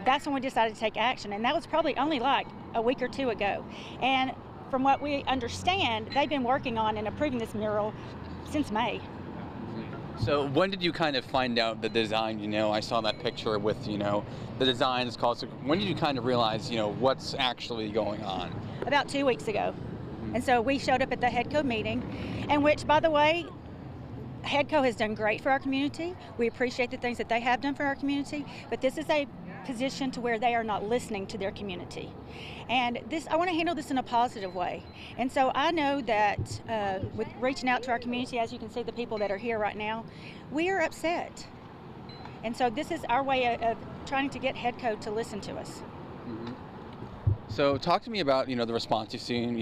that's when we decided to take action. And that was probably only like a week or two ago. And from what we understand, they've been working on and approving this mural since May. So when did you kind of find out the design? I saw that picture with, the design is called. So when did you kind of realize, what's actually going on? About 2 weeks ago. And so we showed up at the HEDCO meeting, and which, by the way, HEDCO has done great for our community. We appreciate the things that they have done for our community, but this is a position to where they are not listening to their community. And I want to handle this in a positive way. And so I know that with reaching out to our community, as you can see the people that are here right now, we are upset. And so this is our way of trying to get HEDCO to listen to us. So talk to me about, the response you've seen.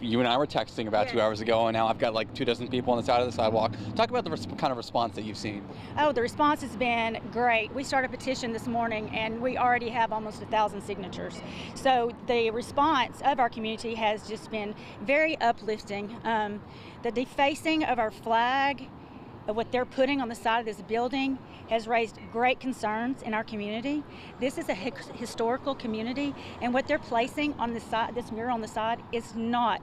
You and I were texting about 2 hours ago, and now I've got like 24 people on the side of the sidewalk. Talk about the kind of response that you've seen. Oh, the response has been great. We started a petition this morning, and we already have almost 1,000 signatures. So the response of our community has just been very uplifting. The defacing of our flag, of what they're putting on the side of this building, has raised great concerns in our community. This is a historical community, and what they're placing on the side, this mural on the side, is not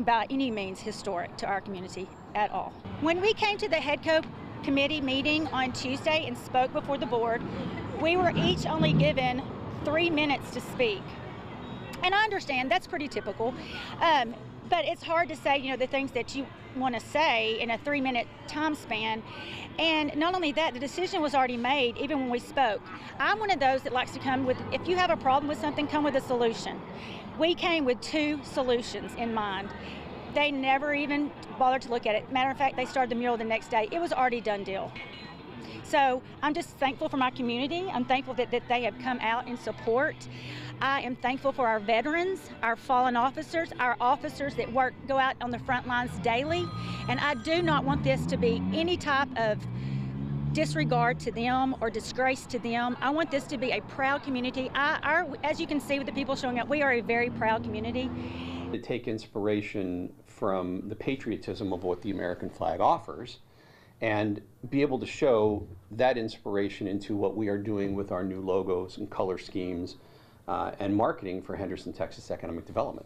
by any means historic to our community at all. When we came to the HEDCO committee meeting on Tuesday and spoke before the board, we were each only given 3 minutes to speak. And I understand that's pretty typical. But it's hard to say, the things that you want to say in a 3-minute time span. And not only that, the decision was already made even when we spoke. I'm one of those that likes to come with, if you have a problem with something, come with a solution. We came with 2 solutions in mind. They never even bothered to look at it. Matter of fact, they started the mural the next day. It was already done deal. So I'm just thankful for my community. I'm thankful that they have come out in support. I am thankful for our veterans, our fallen officers, our officers that go out on the front lines daily. And I do not want this to be any type of disregard to them or disgrace to them. I want this to be a proud community. As you can see with the people showing up, we are a very proud community. To take inspiration from the patriotism of what the American flag offers and be able to show that inspiration into what we are doing with our new logos and color schemes and marketing for Henderson, Texas economic development.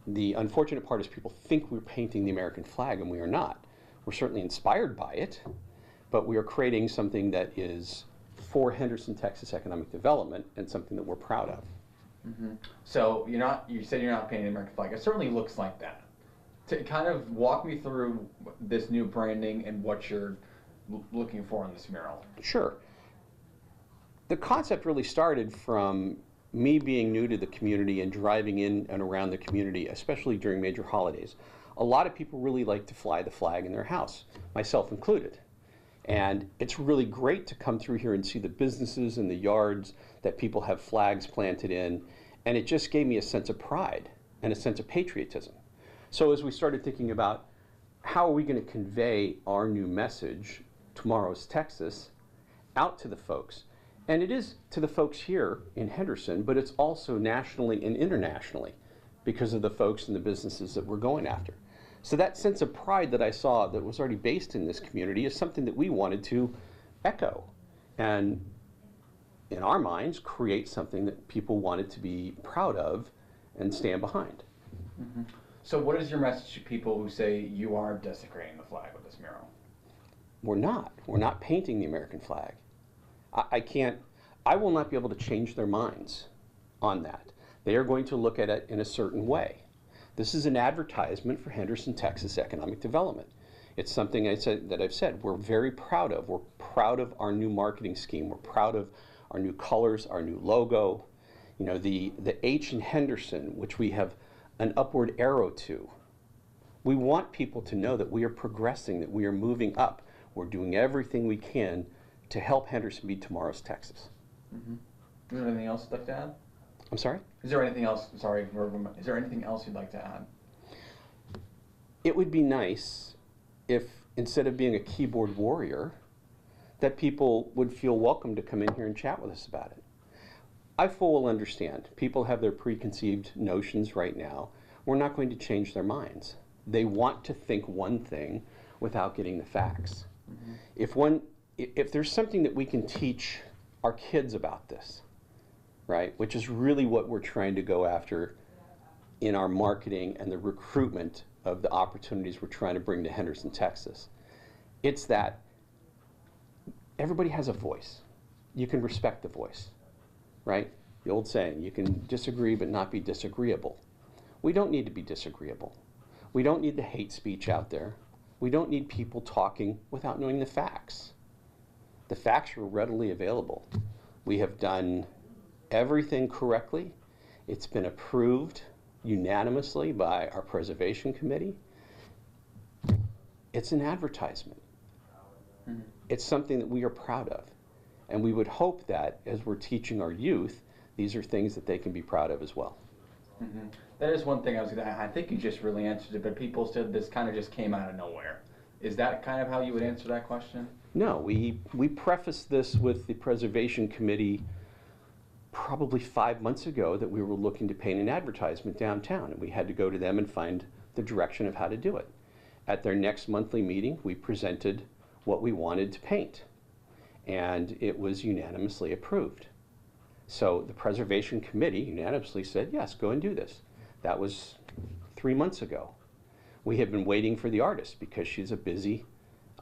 The unfortunate part is people think we're painting the American flag, and we are not. We're certainly inspired by it, but we are creating something that is for Henderson, Texas economic development and something that we're proud of. So you said you're not painting the American flag. It certainly looks like that. To kind of walk me through this new branding and what you're looking for in this mural. Sure. The concept really started from me being new to the community and driving in and around the community, especially during major holidays. A lot of people really like to fly the flag in their house, myself included. And it's really great to come through here and see the businesses and the yards that people have flags planted in, and it just gave me a sense of pride and a sense of patriotism. So as we started thinking about how are we going to convey our new message, Tomorrow's Texas, out to the folks, and it is to the folks here in Henderson, but it's also nationally and internationally because of the folks and the businesses that we're going after. So that sense of pride that I saw that was already based in this community is something that we wanted to echo and, in our minds, create something that people wanted to be proud of and stand behind. So what is your message to people who say you are desecrating the flag with this mural? We're not. We're not painting the American flag. I will not be able to change their minds on that. They are going to look at it in a certain way. This is an advertisement for Henderson, Texas economic development. It's something I've said we're very proud of. We're proud of our new marketing scheme. We're proud of our new colors, our new logo. The H in Henderson, which we have an upward arrow to. We want people to know that we are progressing, that we are moving up. We're doing everything we can to help Henderson be tomorrow's Texas. Is there anything else you'd like to add? I'm sorry? Is there anything else? Sorry, is there anything else you'd like to add? It would be nice if, instead of being a keyboard warrior, that people would feel welcome to come in here and chat with us about it. I full well understand. People have their preconceived notions right now. We're not going to change their minds. They want to think one thing without getting the facts. If there's something that we can teach our kids about this, right? Which is really what we're trying to go after in our marketing and the recruitment of the opportunities we're trying to bring to Henderson, Texas. It's that everybody has a voice. You can respect the voice, right? The old saying, you can disagree but not be disagreeable. We don't need to be disagreeable. We don't need the hate speech out there. We don't need people talking without knowing the facts. The facts are readily available. We have done everything correctly. It's been approved unanimously by our preservation committee. It's an advertisement. Mm-hmm. It's something that we are proud of. And we would hope that as we're teaching our youth, these are things that they can be proud of as well. Mm-hmm. That is one thing I think you just really answered it, but people said this kind of just came out of nowhere. Is that kind of how you would answer that question? No, we prefaced this with the preservation committee probably 5 months ago that we were looking to paint an advertisement downtown, and we had to go to them and find the direction of how to do it. At their next monthly meeting, we presented what we wanted to paint, and it was unanimously approved. So the preservation committee unanimously said, yes, go and do this. That was 3 months ago. We have been waiting for the artist because she's a busy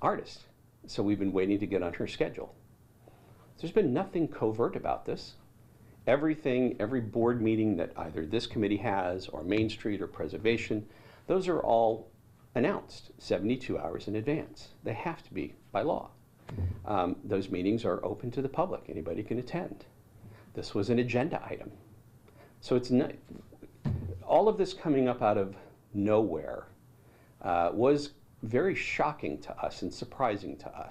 artist. So we've been waiting to get on her schedule. There's been nothing covert about this. Everything, every board meeting that either this committee has or Main Street or Preservation, those are all announced 72 hours in advance. They have to be by law. Those meetings are open to the public. Anybody can attend. This was an agenda item. So it's not, all of this coming up out of nowhere was very shocking to us and surprising to us.